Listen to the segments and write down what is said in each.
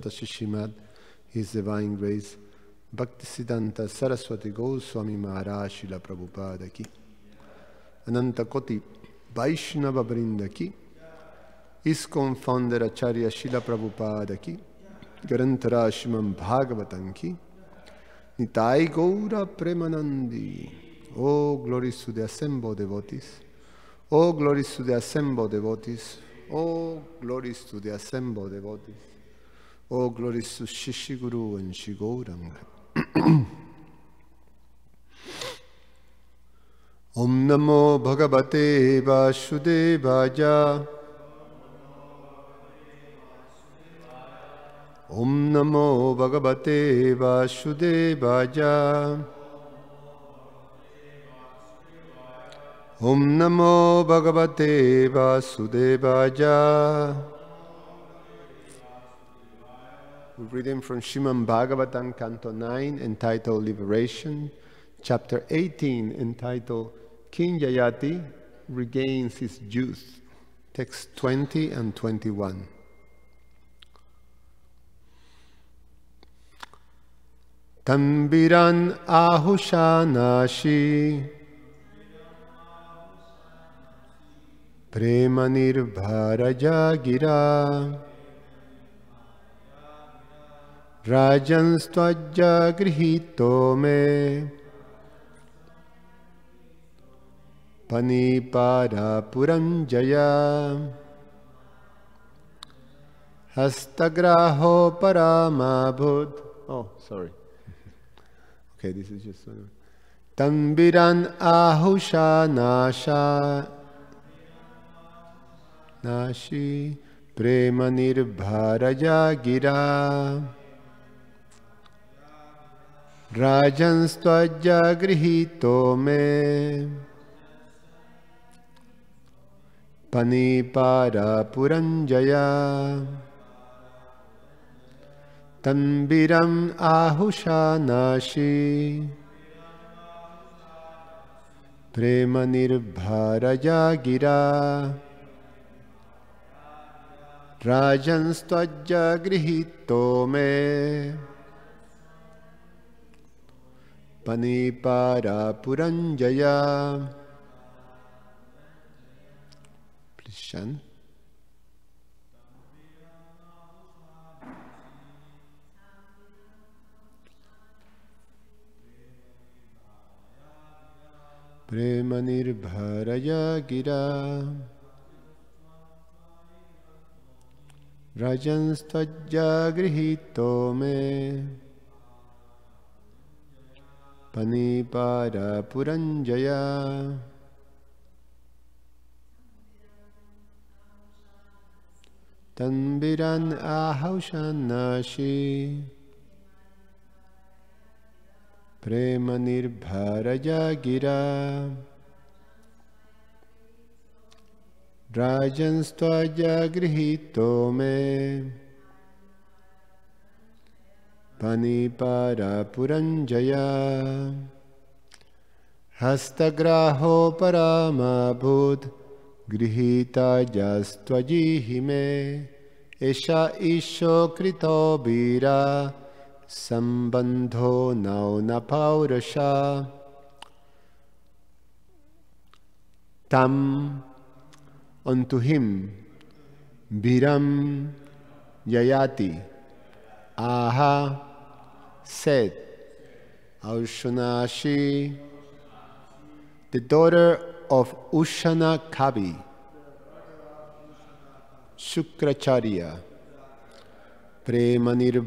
Tasya Srimad, His Divine Grace, Bhaktisiddhanta Saraswati Goswami Maharaj Srila Prabhupada ki, Ananta Koti Vaishnava Vrinda ki, ISKCON founder Acharya Srila Prabhupada ki, Garantara Srimad Bhagavatam ki, Nitai Gaura Premanandi. Oh, glories to the assembled devotees. Oh, glories to the assembled devotees. Oh, glories to the assembled devotees. Oh, glories to Shishi Guru and Shigauranga. Om Namo Bhagavate Vasudevaya. Om Namo Bhagavate Vasudevaya. Om Namo Bhagavate Vasudevaya. We're reading from Srimad Bhagavatam, Canto 9, entitled Liberation, Chapter 18, entitled King Yayati Regains His Youth, text 20 and 21. Tambiran ahushanashi Premanir bharaja gira Rajanstvaja grihito me Panipara puranjaya Hastagraho paramabhut. Oh, sorry. Okay, this is just Tambiran ahusha nasha Nashi Premanir bharaja gira Rajanstvaja grihito me Panipara puranjaya Tanbiram ahusha nashi Premanir bharaja gira Rajanstvaja grihito me Panipara puranjaya. Please chant. Premanir bharaya gira Rajanstvaja grihito me Panipara puranjaya. Tanbiran ahaushanashi Premanir bharaja gira Rajanstvaja grihito me Panipara puranjaya. Hastagraho paramabhut grihita jastvajihime Esha isho krito vira Sambandho nauna paurasha. Tam, unto him, Viram Yayati, Aha, said, Aushunashi, the daughter of Ushana Kavi, Shukracharya, Premanir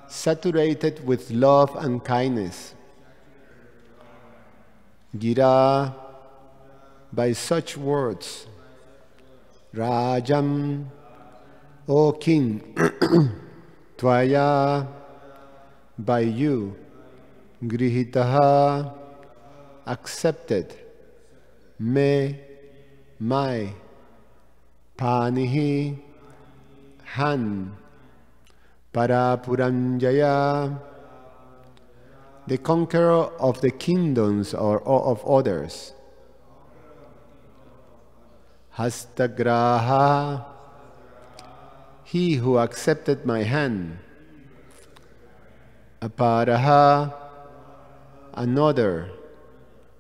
saturated with love and kindness, Gira, by such words, Rajam, O king, Tvaya, by you, Grihitaha, accepted, Me, my, Panihi, Han, Parapuranjaya, the conqueror of the kingdoms or of others. Hastagraha, he who accepted my hand. Aparaha, another.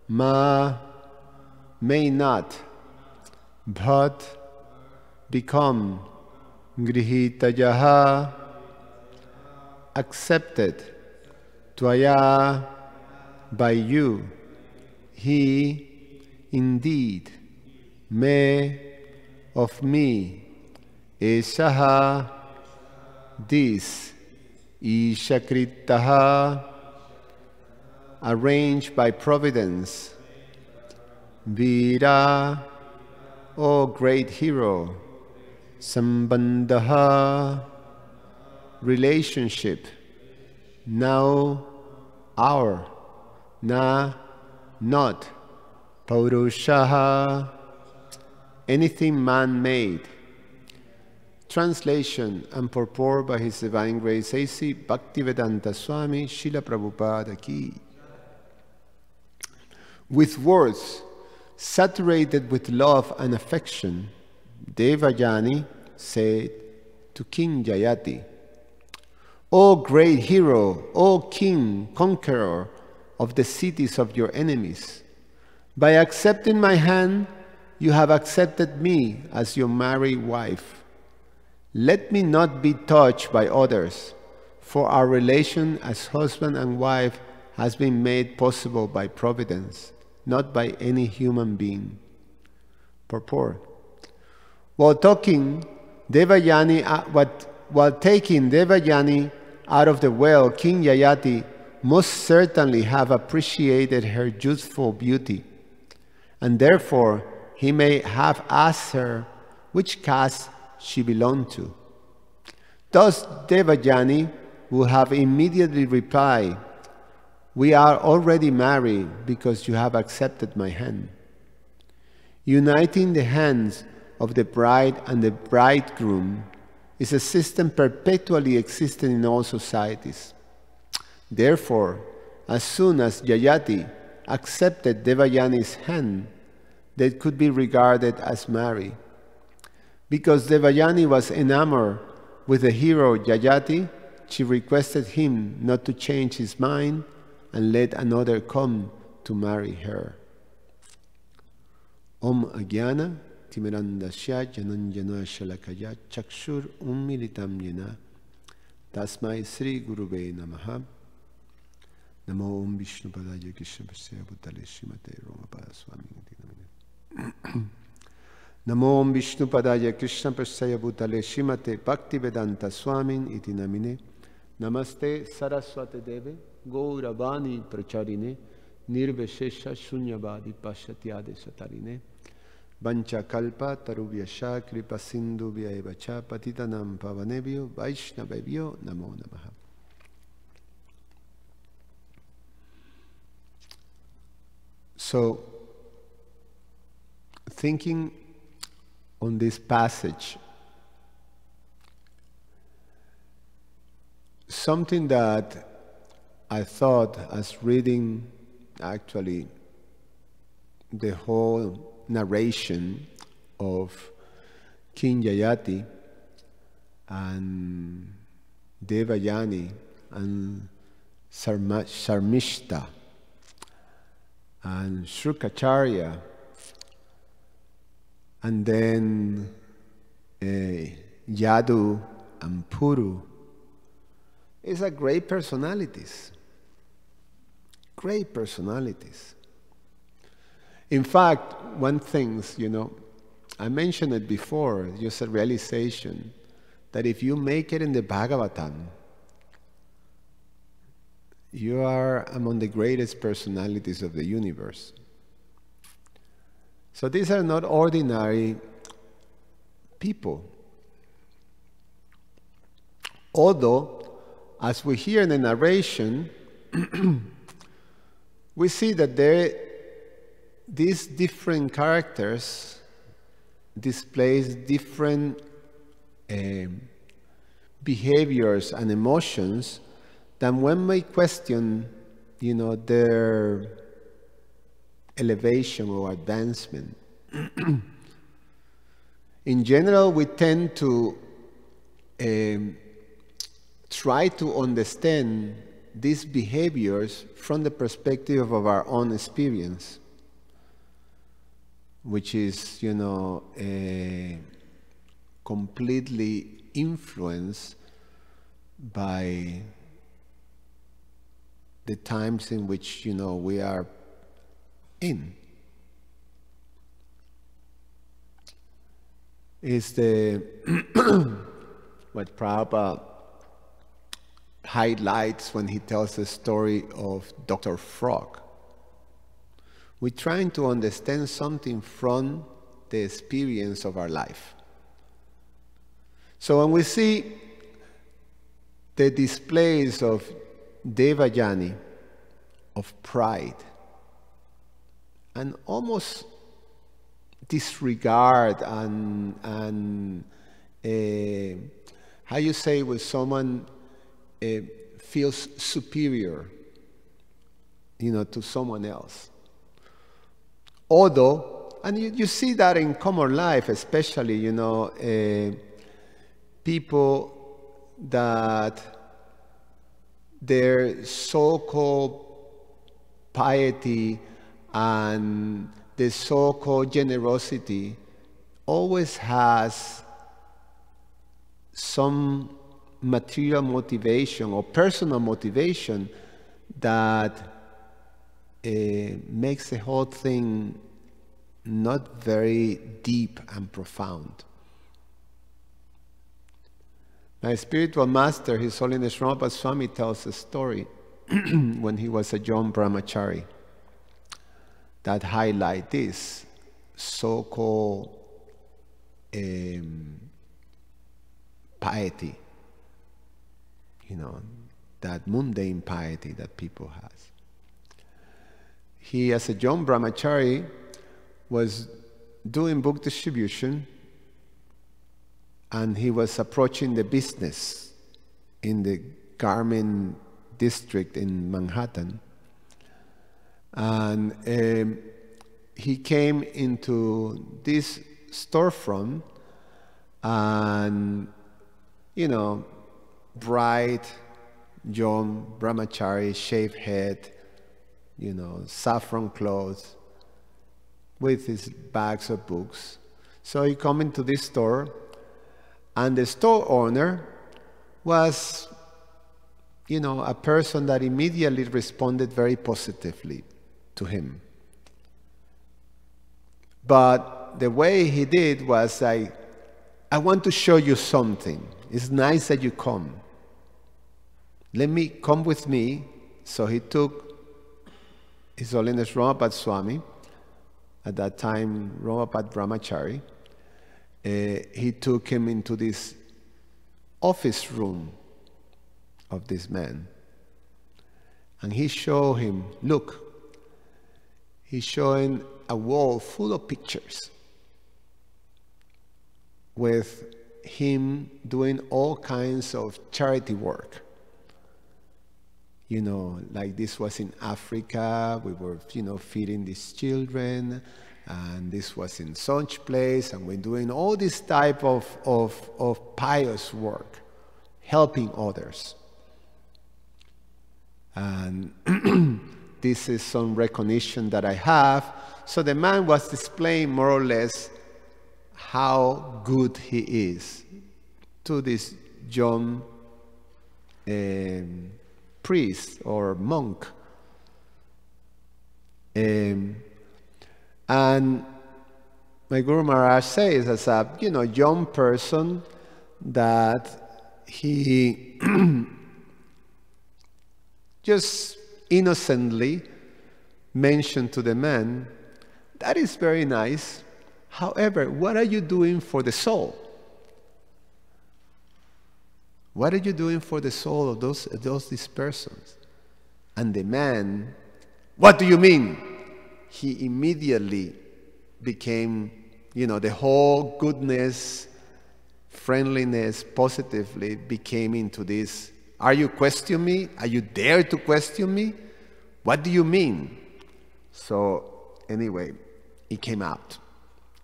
Ma, may not, but become. Grihitayaha, accepted. Tvaya, by you. He, indeed. Me, of me. Esaha, this. Ishakritaha, arranged by providence. Vira, O great hero. Sambandha, relationship. Now, our. Na, not. Paurushaha, anything man-made. Translation and purport by His Divine Grace A.C. Bhaktivedanta Swami Srila Prabhupada Ki. With words saturated with love and affection, Devayani said to King Yayati, O great hero, O king, conqueror of the cities of your enemies, by accepting my hand, you have accepted me as your married wife. Let me not be touched by others, for our relation as husband and wife has been made possible by providence, not by any human being. Purport. While taking Devayani out of the well, King Yayati must certainly have appreciated her youthful beauty, and therefore he may have asked her which caste she belonged to. Thus Devayani would have immediately replied, we are already married because you have accepted my hand. Uniting the hands of the bride and the bridegroom is a system perpetually existing in all societies. Therefore, as soon as Yayati accepted Devayani's hand, they could be regarded as married. Because Devayani was enamored with the hero Yayati, she requested him not to change his mind and let another come to marry her. Om Agyana Timirandasya Jananjana Shalakaya Chakshur Ummilitam Yena Tasmai Sri Gurube Namaha Namo Om Vishnu Padaya Krishna Pasya Bhutale Srimate Romapada Swami Namo Om Vishnu Padaya Krishna Pasya Bhutale Srimate Bhaktivedanta Swamin Iti Namine Namaste Saraswate Deve Gauravani Pracharine Nirveshesha Shunyavadi Pashatyade Satarine Vancha Kalpa Taruvyasha Kripa Sindhu Vyaevacha Patitanam Pavanebhyo Vaishnavebhyo Namo Namaha. So, thinking on this passage, something that I thought as reading actually the whole narration of King Yayati and Devayani and Sarmishta and Shrukacharya and then Yadu and Puru is a great personalities. Great personalities. In fact, one thing, I mentioned it before, just a realization that if you make it in the Bhagavatam, you are among the greatest personalities of the universe. So these are not ordinary people. Although, as we hear in the narration, we see that these different characters displays different behaviors and emotions that when we question, their elevation or advancement. In general, we tend to try to understand these behaviors from the perspective of our own experience, which is, completely influenced by the times in which, we are in. Is the what Prabhupada highlights when he tells the story of Dr. Frog. We're trying to understand something from the experience of our life. So when we see the displays of Devayani, of pride, and almost disregard and how you say when someone feels superior, to someone else. Although, and you see that in common life, especially, people that their so-called piety and the so-called generosity always has some material motivation or personal motivation that makes the whole thing not very deep and profound. My spiritual master, His Holiness Srimad Swami, tells a story when he was a young brahmachari that highlight this so-called piety, that mundane piety that people have. He, as a young brahmachari, was doing book distribution, and he was approaching the business in the garment district in Manhattan. And he came into this storefront, and, bright, young brahmachari, shaved head, saffron clothes, with his bags of books. So he come into this store, and the store owner was, a person that immediately responded very positively to him. But the way he did was like, I want to show you something. It's nice that you come. Come with me. So he took His Holiness Ramapad Swami, at that time Ramapad Brahmachari. He took him into this office room of this man. And he showed him, look, he's showing a wall full of pictures with him doing all kinds of charity work. Like this was in Africa, we were, feeding these children, and this was in such place, and we're doing all this type of pious work, helping others. And this is some recognition that I have. So the man was displaying more or less how good he is to this young priest or monk. And my Guru Maharaj says, as a young person, that he just innocently mentioned to the man, that is very nice. However, what are you doing for the soul? What are you doing for the soul of these persons? And the man, what do you mean? He immediately became, the whole goodness, friendliness, positively became into this. Are you questioning me? Are you dare to question me? What do you mean? So anyway, it came out.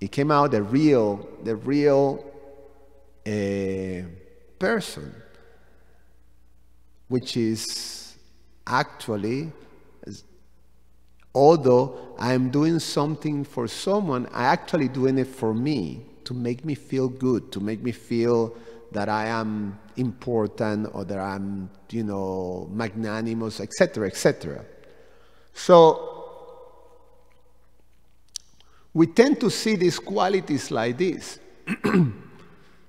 It came out the real person, which is actually, although I'm doing something for someone, I'm actually doing it for me, to make me feel good, to make me feel that I am important or that I'm, magnanimous, etc., etc. So we tend to see these qualities like this.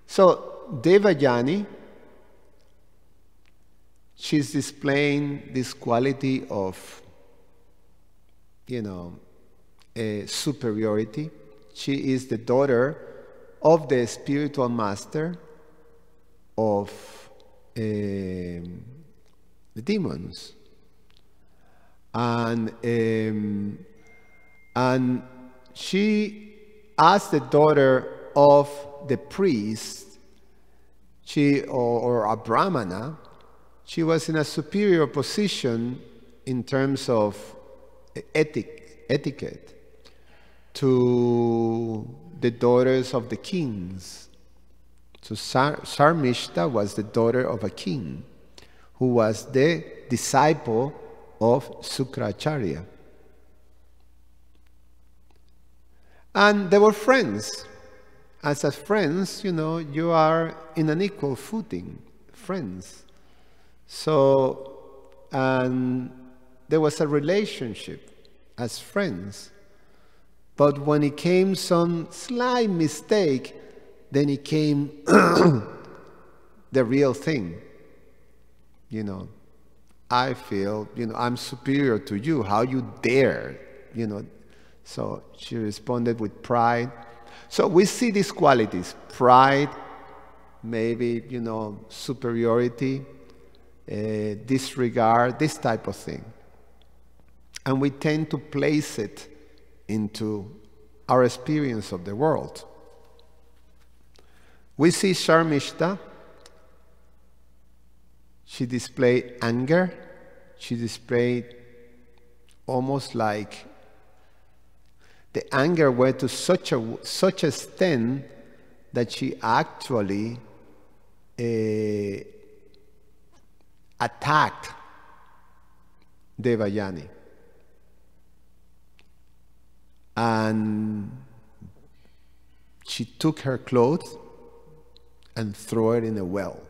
So Devayani, she's displaying this quality of, superiority. She is the daughter of the spiritual master of the demons. And she, as the daughter of the priest, or a brahmana, she was in a superior position in terms of etiquette to the daughters of the kings. So Sarmishta was the daughter of a king who was the disciple of Sukracharya. And they were friends. As friends, you are in an equal footing, friends. So, and there was a relationship as friends. But when it came some slight mistake, then it came the real thing. I feel, I'm superior to you. How you dare, So she responded with pride. So we see these qualities: pride, maybe, superiority, disregard, this type of thing. And we tend to place it into our experience of the world. We see Sharmishta. She displayed anger. She displayed almost like the anger went to such a extent that she actually attacked Devayani. And she took her clothes and threw it in a well.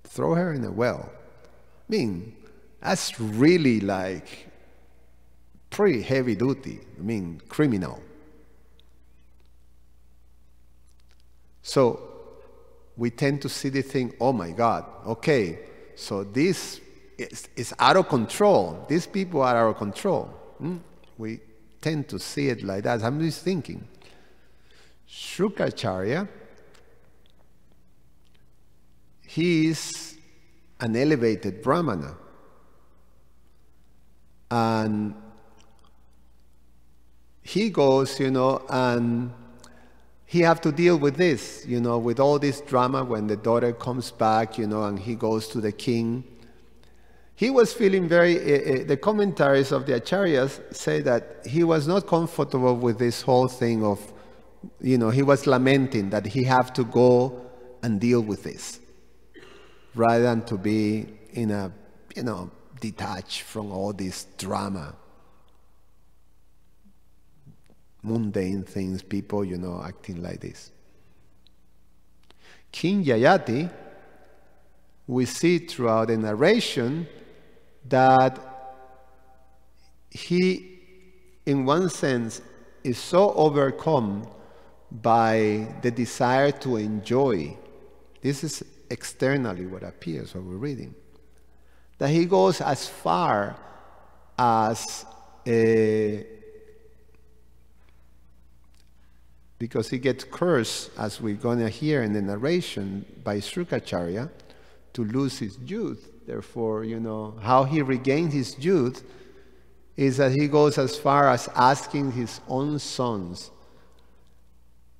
Throw her in a well. I mean, that's really like pretty heavy duty. I mean, criminal. So we tend to see the thing, oh my God, okay, so this is out of control. These people are out of control. We tend to see it like that. I'm just thinking, Shukracharya, he is an elevated brahmana. And he goes, and he have to deal with this, with all this drama when the daughter comes back, and he goes to the king. He was feeling the commentaries of the acharyas say that he was not comfortable with this whole thing of, he was lamenting that he have to go and deal with this, rather than to be in a, detached from all this drama. Mundane things, people, acting like this. King Yayati, we see throughout the narration that he, in one sense, is so overcome by the desire to enjoy. This is externally what appears, what we're reading. That he goes as far as because he gets cursed, as we're going to hear in the narration, by Shukracharya to lose his youth. Therefore, how he regains his youth is that he goes as far as asking his own sons,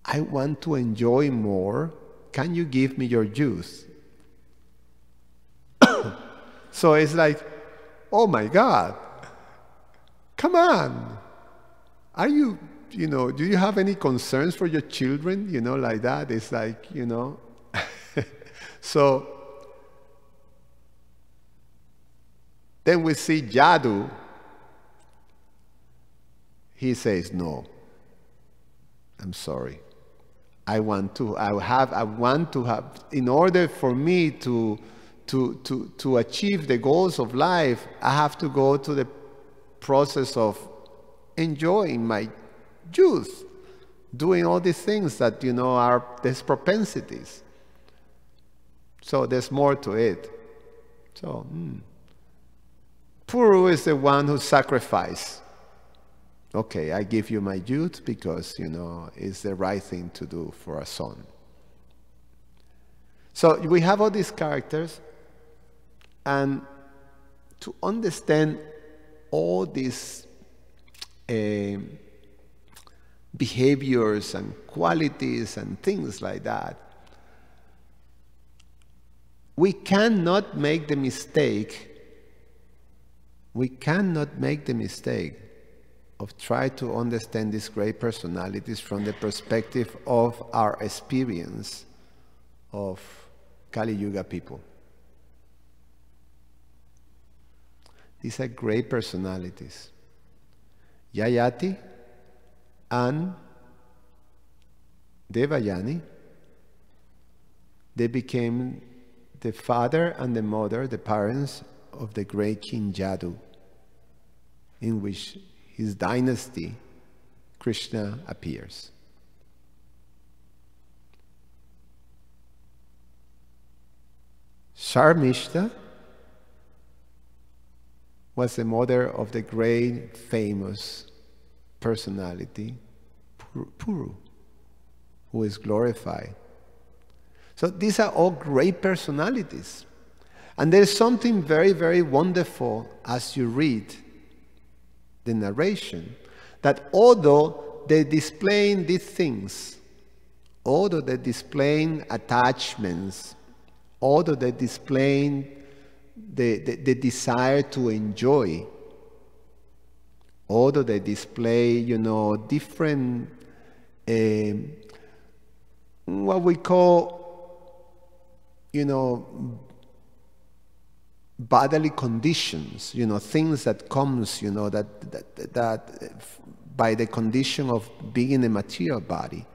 I want to enjoy more. Can you give me your youth? So it's like, oh my God, come on. Are you, do you have any concerns for your children? Like that. It's like, So then we see Yadu. He says, no, I'm sorry. I want to have, in order for me to achieve the goals of life, I have to go to the process of enjoying my youth, doing all these things that, are these propensities. So there's more to it. So, Puru is the one who sacrificed. Okay, I give you my youth because, it's the right thing to do for a son. So we have all these characters, and to understand all these behaviors and qualities and things like that, we cannot make the mistake of try to understand these great personalities from the perspective of our experience of Kali Yuga people. These are great personalities. Yayati and Devayani, they became the father and the mother, the parents of the great King Yadu, in which his dynasty, Krishna, appears. Sharmishta was the mother of the great famous personality, Puru, who is glorified. So these are all great personalities. And there's something very, very wonderful as you read the narration, that although they displaying these things, although they displaying attachments, although they displaying the desire to enjoy, although they display, different, what we call, bodily conditions, things that comes, that by the condition of being in a material body,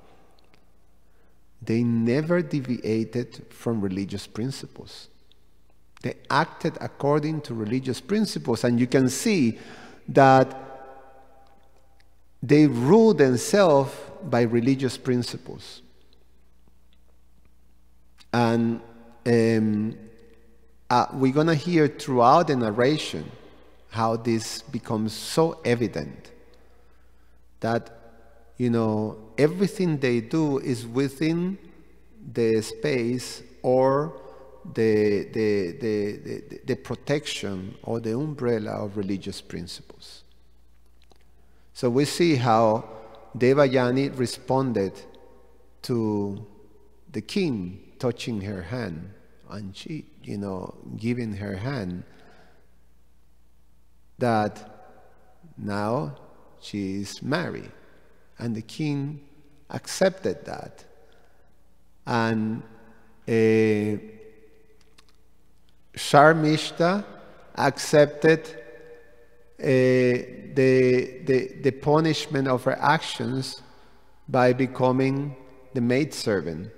they never deviated from religious principles. They acted according to religious principles, and you can see that they rule themselves by religious principles. And we're going to hear throughout the narration how this becomes so evident that, everything they do is within the space or the protection or the umbrella of religious principles. So we see how Devayani responded to the king touching her hand, and she, giving her hand, that now she is married. And the king accepted that. And Sharmishta accepted the punishment of her actions by becoming the maidservant.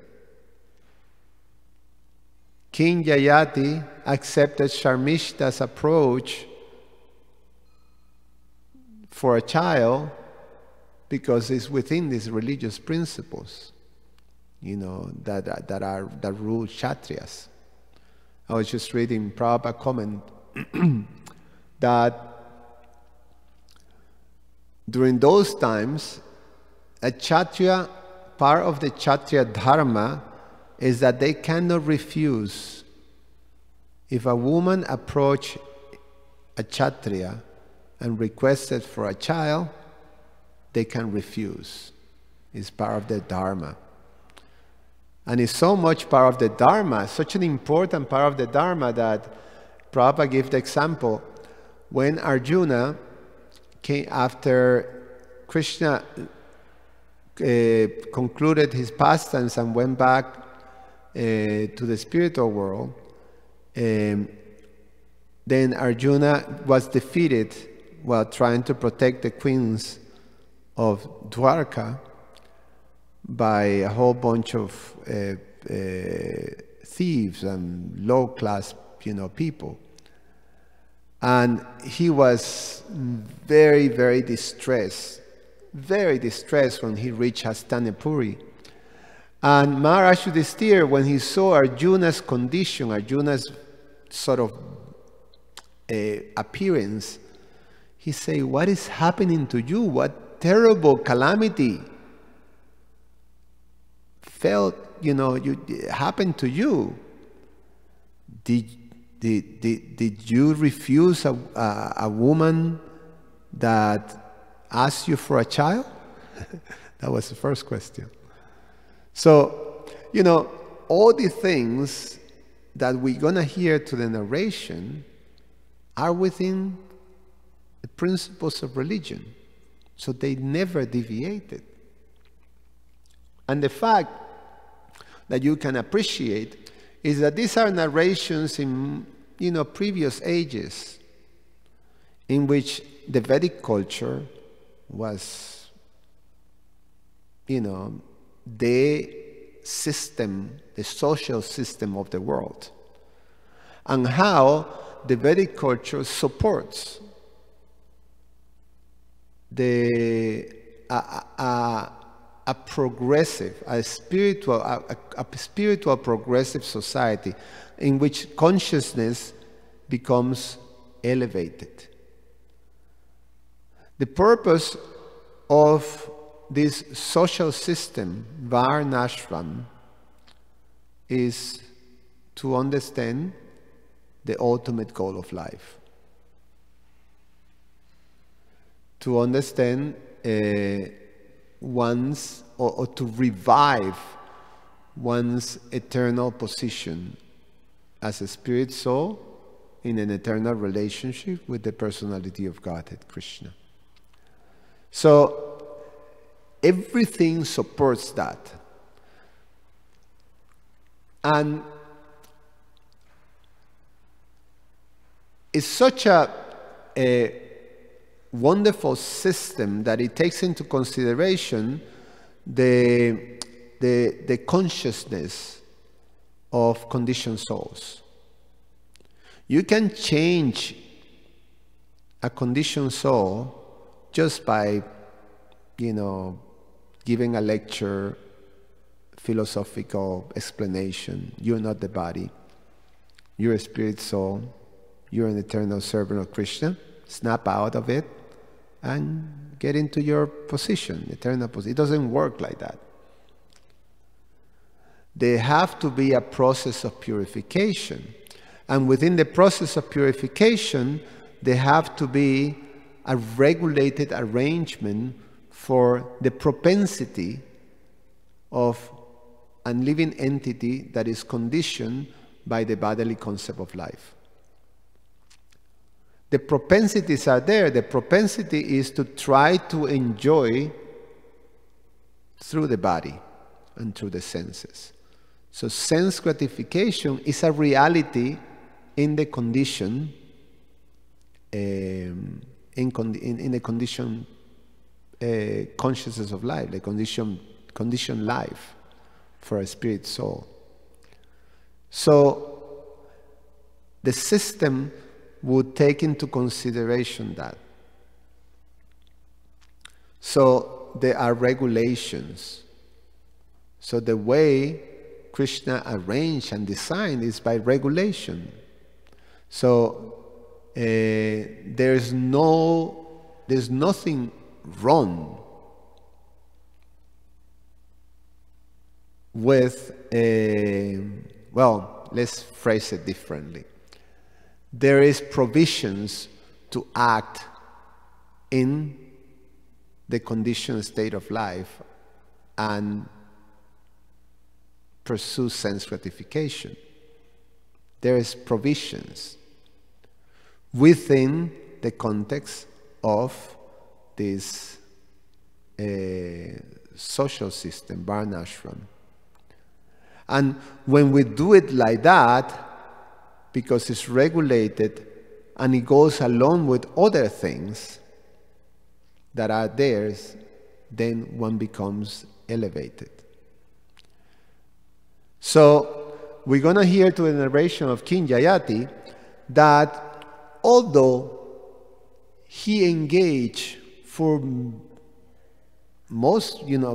King Yayati accepted Sharmishta's approach for a child because it's within these religious principles, that rule Kshatriyas. I was just reading Prabhupada comment that during those times, a Kshatriya, part of the Kshatriya dharma is that they cannot refuse. If a woman approach a Kshatriya and requested for a child, they can refuse. It's part of the dharma. And it's so much part of the dharma, such an important part of the dharma, that Prabhupada gave the example. When Arjuna came after Krishna concluded his pastimes and went back to the spiritual world, then Arjuna was defeated while trying to protect the queens of Dwarka by a whole bunch of thieves and low-class, people. And he was very, very distressed when he reached Hastinapuri. And Maharaj Yudhisthira, when he saw Arjuna's condition, Arjuna's sort of appearance, he said, "What is happening to you? What terrible calamity happened to you? Did you refuse a woman that asked you for a child?" That was the first question. So, all the things that we're going to hear to the narration are within the principles of religion. So they never deviated. And the fact that you can appreciate is that these are narrations in, previous ages in which the Vedic culture was, the system, the social system of the world, and how the Vedic culture supports a progressive, a spiritual progressive society in which consciousness becomes elevated. The purpose of this social system, Varnashram, is to understand the ultimate goal of life. To understand one's, or to revive one's eternal position as a spirit soul in an eternal relationship with the personality of Godhead, Krishna. So, everything supports that. And it's such a wonderful system that it takes into consideration the consciousness of conditioned souls. You can change a conditioned soul just by, giving a lecture, philosophical explanation. You're not the body. You're a spirit soul. You're an eternal servant of Krishna. Snap out of it and get into your position, eternal position. It doesn't work like that. There have to be a process of purification. And within the process of purification, there have to be a regulated arrangement for the propensity of a living entity that is conditioned by the bodily concept of life. The propensities are there. The propensity is to try to enjoy through the body and through the senses. So sense gratification is a reality in the condition, in the condition consciousness of life, the condition life for a spirit soul. So the system would take into consideration that. So there are regulations. So the way Krishna arranged and designed is by regulation. So there's nothing wrong with let's phrase it differently. There is provisions to act in the conditioned state of life and pursue sense gratification. There is provisions within the context of this social system, Varnashram. And when we do it like that, because it's regulated and it goes along with other things that are theirs, then one becomes elevated. So we're going to hear to the narration of King Yayati that although he engaged for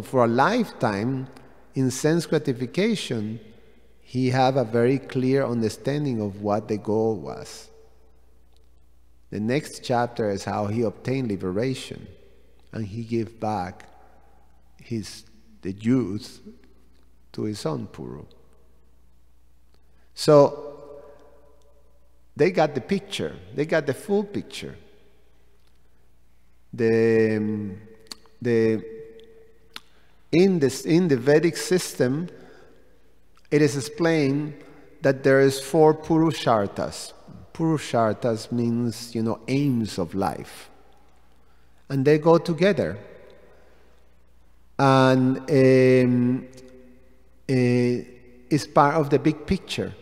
for a lifetime in sense gratification, he had a very clear understanding of what the goal was. The next chapter is how he obtained liberation, and he gave back the youth to his own Puru. So they got the picture. They got the full picture. In the Vedic system, it is explained that there is 4 Purusharthas. Purusharthas means, aims of life. And they go together. And it's part of the big picture.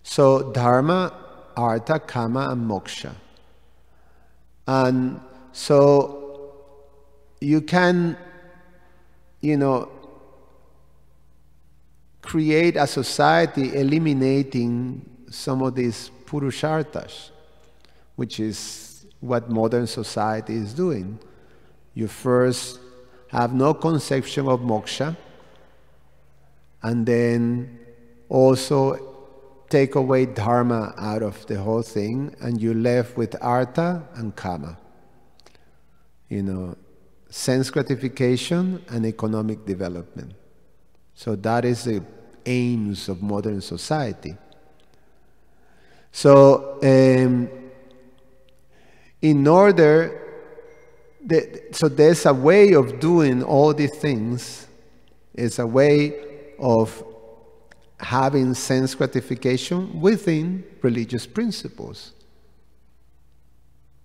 So Dharma, Artha, Kama, and Moksha. And so you can, create a society eliminating some of these Purusharthas, which is what modern society is doing. You first have no conception of moksha, and then also take away dharma out of the whole thing, and you're left with artha and kama. Sense gratification and economic development. So that is the aims of modern society. So so there's a way of doing all these things. It's a way of having sense gratification within religious principles.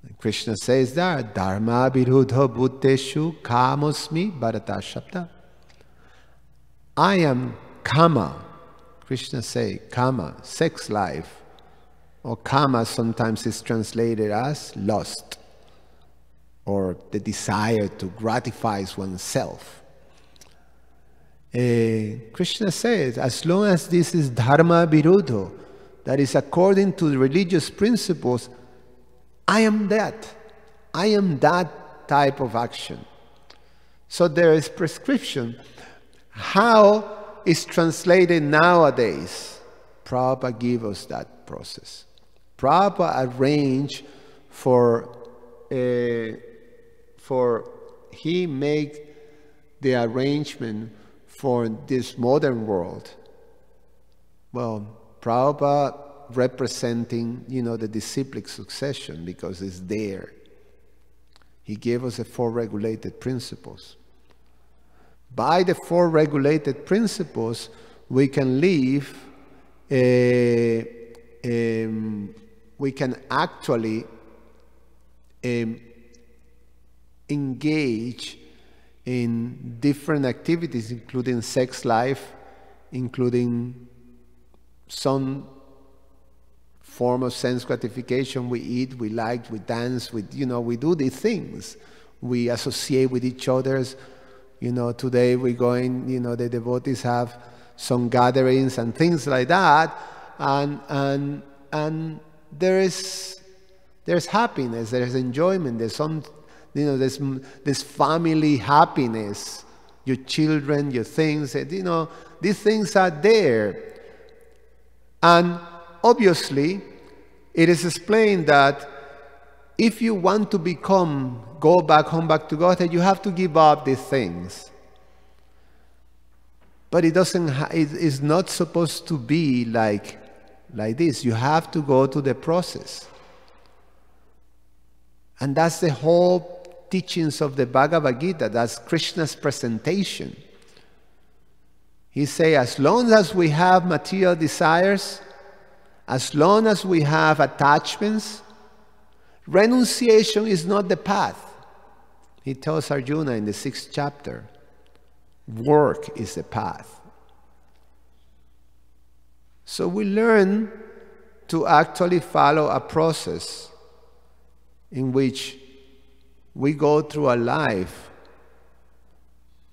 And Krishna says that, Dharma viruddha bhutteshu kamosmi bharata shabda. I am kama. Krishna says kama, sex life. Or kama sometimes is translated as lust, or the desire to gratify oneself. Krishna says, as long as this is dharma viruddha, that is according to the religious principles, I am that. I am that type of action. So there is prescription. How is translated nowadays? Prabhupada gives us that process. Prabhupada arranged he made the arrangement for this modern world. Well, Prabhupada representing, the disciplic succession, because it's there. He gave us the 4 regulated principles. By the 4 regulated principles, we can live, we can actually engage in different activities, including sex life, including some form of sense gratification. We eat, we like, we dance, we do these things. We associate with each other. Today we're going, the devotees have some gatherings and things like that, and there's happiness, there's enjoyment, there's some, there's family happiness, your children, your things, these things are there. And obviously, it is explained that if you want to go back home, back to God, you have to give up these things. But it's not supposed to be like this. You have to go to the process. And that's the whole teachings of the Bhagavad Gita. That's Krishna's presentation. He says, as long as we have material desires, as long as we have attachments, renunciation is not the path. He tells Arjuna in the 6th chapter, work is the path. So we learn to actually follow a process in which we go through a life.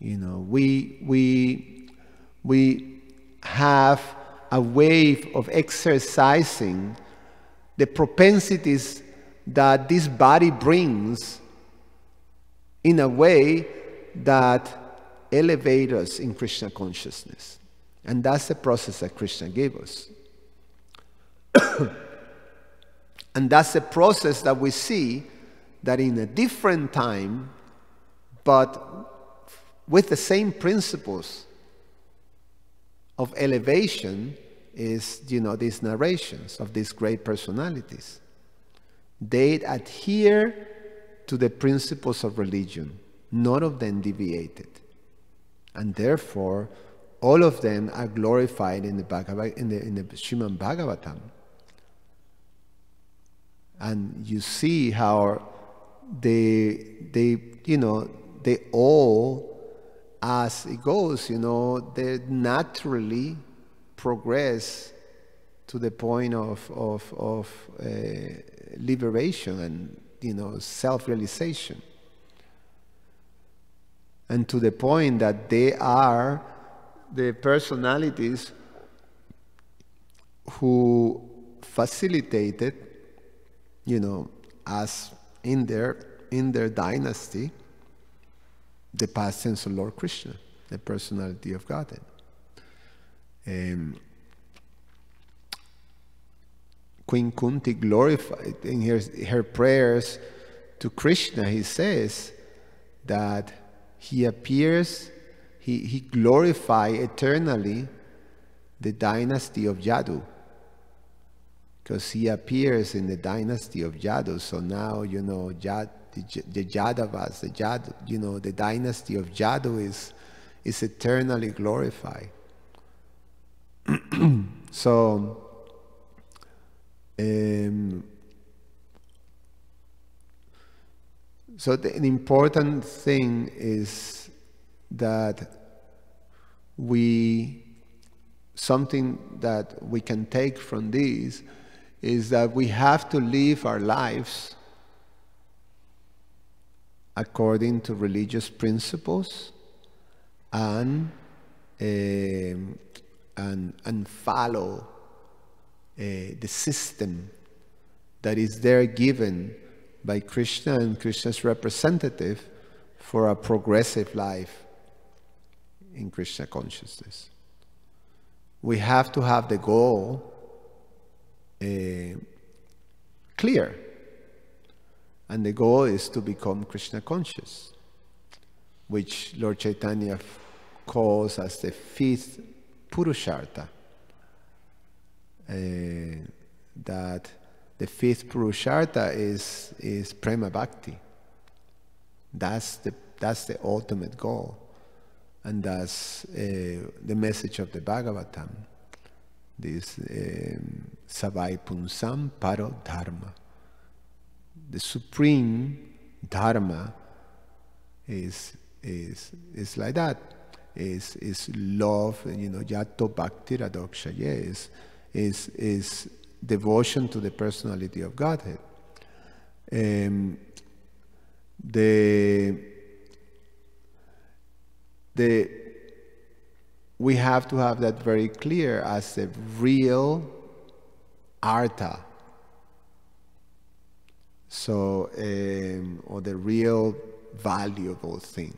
We have a way of exercising the propensities that this body brings in a way that elevates us in Krishna consciousness. And that's the process that Krishna gave us. And that's the process that we see that in a different time, but with the same principles of elevation, is, these narrations of these great personalities. They adhere to the principles of religion. None of them deviated. And therefore, all of them are glorified in the Srimad Bhagavatam. And you see how they all, as it goes, they naturally progress to the point of liberation and self-realization, and to the point that they are the personalities who facilitated, as in their dynasty, the past tense of Lord Krishna, the personality of Godhead. Queen Kunti glorified in her prayers to Krishna. He says that he appears, he glorified eternally the dynasty of Yadu, because he appears in the dynasty of Yadu. So now the Yadavas, the dynasty of Yadu is eternally glorified. So the important thing is that something that we can take from this is that we have to live our lives according to religious principles and follow the system that is there given by Krishna and Krishna's representative for a progressive life in Krishna consciousness. We have to have the goal clear, and the goal is to become Krishna conscious, which Lord Chaitanya calls as the fifth Purushartha. That the fifth Purushartha is Prema Bhakti. That's the ultimate goal, and that's the message of the Bhagavatam. This Savai Punsam Paro Dharma. The supreme Dharma is like that. Is love, Yato Bhakti Radokshaye, is devotion to the personality of Godhead. We have to have that very clear as the real artha. So, or the real valuable thing.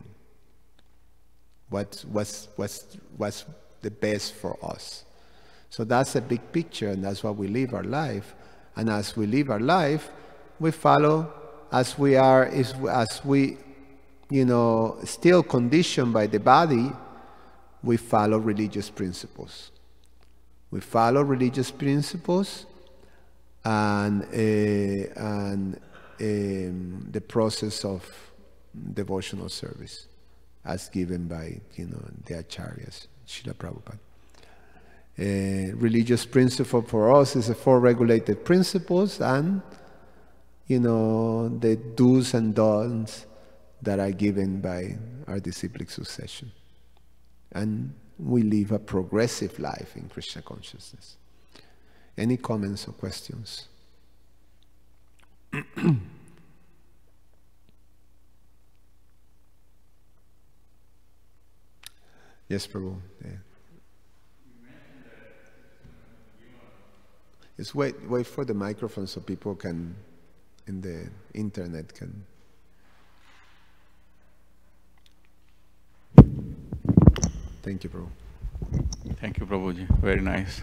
What's the best for us? So that's a big picture, and that's why we live our life. And as we live our life, we follow, as we still conditioned by the body, we follow religious principles. We follow religious principles and the process of devotional service as given by the acharyas, Srila Prabhupada. Religious principle for us is the four regulated principles and the do's and don'ts that are given by our disciplic succession. And we live a progressive life in Krishna consciousness. Any comments or questions? Yes, Prabhu. Yeah. Just wait for the microphone so people can, in the internet, can. Thank you, Prabhu. Thank you, Prabhuji. Very nice.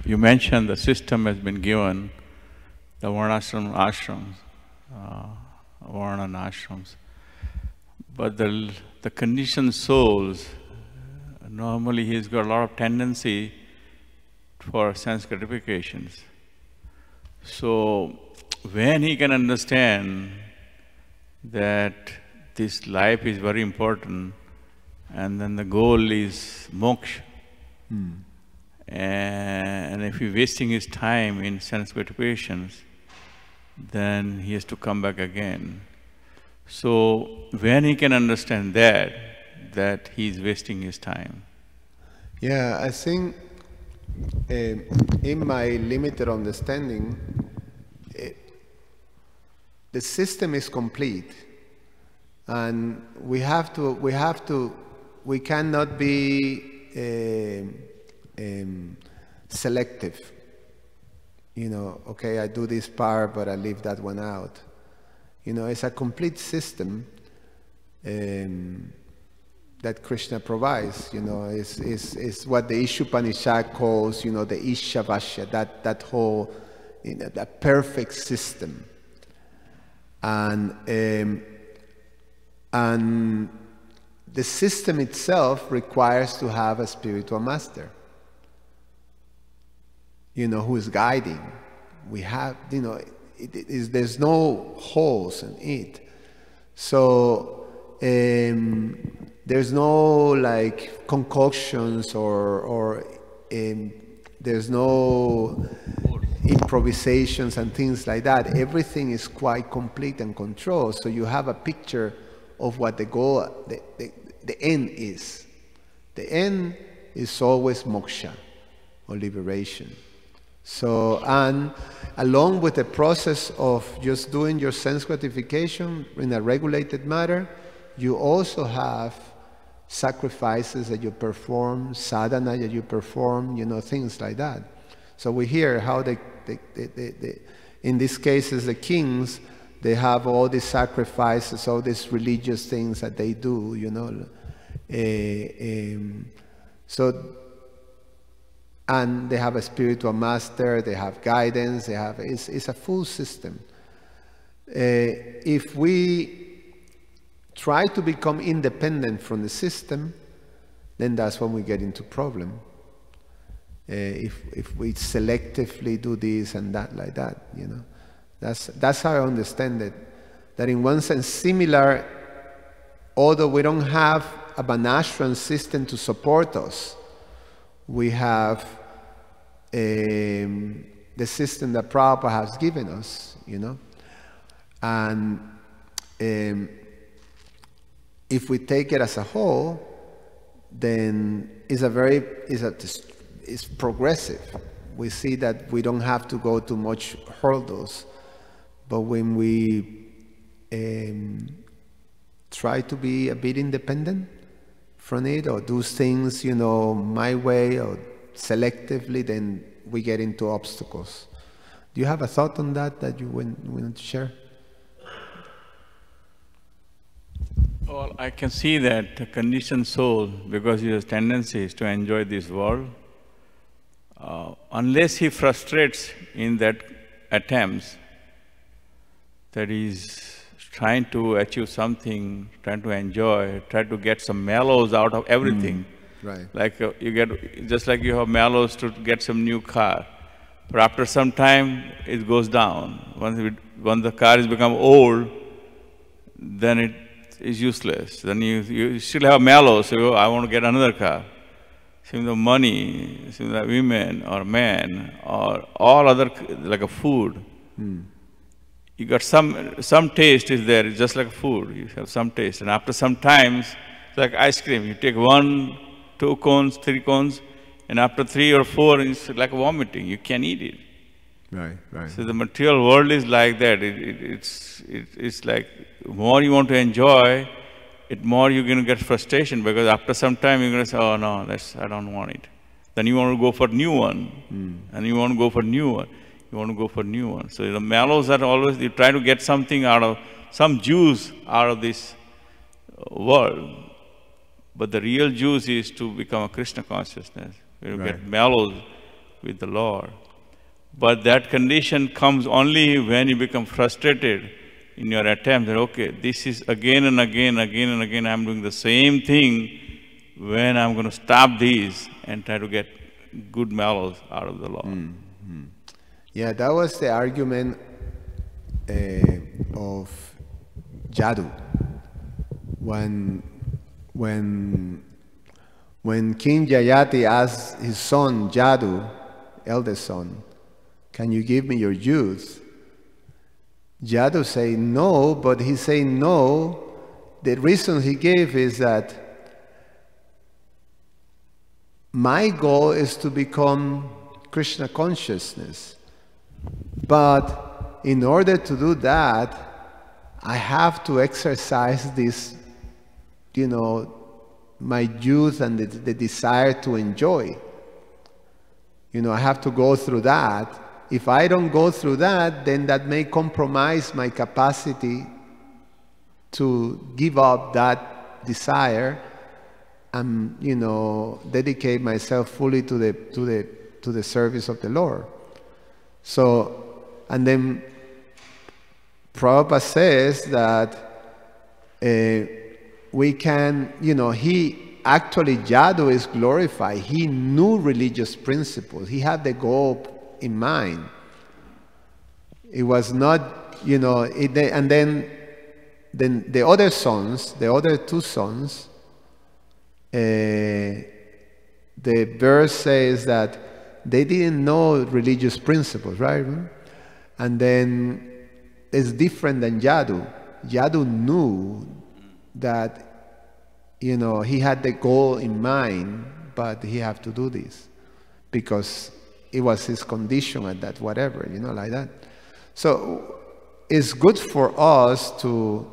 You mentioned the system has been given, the varnashram ashrams, varna and ashrams. But the conditioned souls, normally he's got a lot of tendency for sense gratifications. So when he can understand that this life is very important, and then the goal is moksha, and if he's wasting his time in sense gratifications, then he has to come back again. So when he can understand that he is wasting his time. Yeah, I think in my limited understanding, the system is complete, and we cannot be selective. You know, okay, I do this part, but I leave that one out. You know, it's a complete system that Krishna provides. You know, is what the Ishupanishad calls, you know, the Ishavasya, that whole, you know, that perfect system. And the system itself requires to have a spiritual master, you know, who is guiding. We have, you know, there's no holes in it. So there's no like concoctions or there's no improvisations and things like that. Everything is quite complete and controlled. So you have a picture of what the goal, the end is. The end is always moksha, or liberation. So, and along with the process of just doing your sense gratification in a regulated manner, you also have sacrifices that you perform, sadhana that you perform, you know, things like that. So we hear how in these cases, the kings, they have all these sacrifices, all these religious things that they do, you know. And they have a spiritual master, they have guidance, they have, it's a full system. If we try to become independent from the system, then that's when we get into problem. If we selectively do this and that like that, you know. That's how I understand it. That in one sense, similar, although we don't have a varnashram system to support us, we have the system that Prabhupada has given us, you know. And if we take it as a whole, then it's progressive. We see that we don't have to go to much hurdles. But when we try to be a bit independent from it, or do things, you know, my way or selectively, then we get into obstacles. Do you have a thought on that you want to share? Well, I can see that the conditioned soul, because he has tendencies to enjoy this world, unless he frustrates in that attempts, that he's trying to achieve something, trying to enjoy, try to get some mellows out of everything. Right. Like you get, just like you have mellows to get some new car, but after some time it goes down. Once the car has become old, then it is useless. Then you still have mellows, so I want to get another car. Same the money, same the women or men or all other, like a food. You got some taste is there, it's just like food, you have some taste. And after some times, it's like ice cream. You take 1, 2 cones, 3 cones, and after 3 or 4, it's like vomiting. You can't eat it. Right, right. So the material world is like that. It's like more you want to enjoy, more you're going to get frustration, because after some time you're going to say, oh no, I don't want it. Then you want to go for new one, and you want to go for new one. You want to go for new one. So the mellows are always, you try to get something out of, some juice out of this world. But the real juice is to become a Krishna consciousness, where you get mellows with the Lord. But that condition comes only when you become frustrated in your attempt that, okay, this is again and again, I'm doing the same thing, when I'm going to stop these and try to get good mellows out of the Lord. Yeah, that was the argument of Jadu. When King Yayati asked his son Jadu, eldest son, can you give me your youth? Jadu say no, but he say no. The reason he gave is that my goal is to become Krishna consciousness. But in order to do that, I have to exercise this, my youth and the desire to enjoy. I have to go through that. If I don't go through that, then that may compromise my capacity to give up that desire and, dedicate myself fully to the service of the Lord. So, and then Prabhupada says that we can, Jadu is glorified. He knew religious principles. He had the goal in mind. It was not, and then the other sons, the other two sons, the verse says that they didn't know religious principles, right? And then it's different than Jadu. Jadu knew that, he had the goal in mind, but he had to do this because it was his condition at that, whatever, like that. So it's good for us to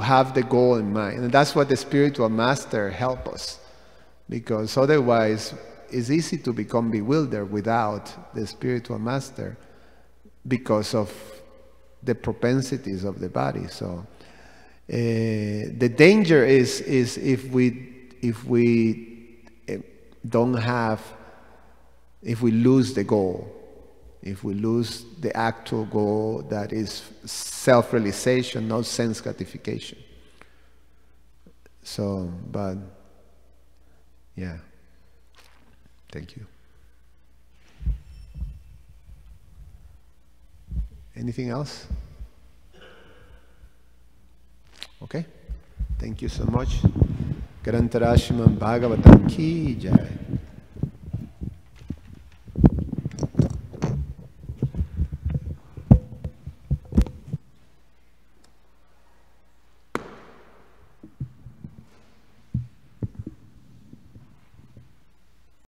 have the goal in mind. And that's what the spiritual master helps us. Because otherwise, it's easy to become bewildered without the spiritual master because of the propensities of the body. So the danger is if we lose the goal, if we lose the actual goal that is self-realization, not sense gratification. So, but yeah, thank you. Anything else? Okay, thank you so much. Grantarashman Bhagavatam ki jai.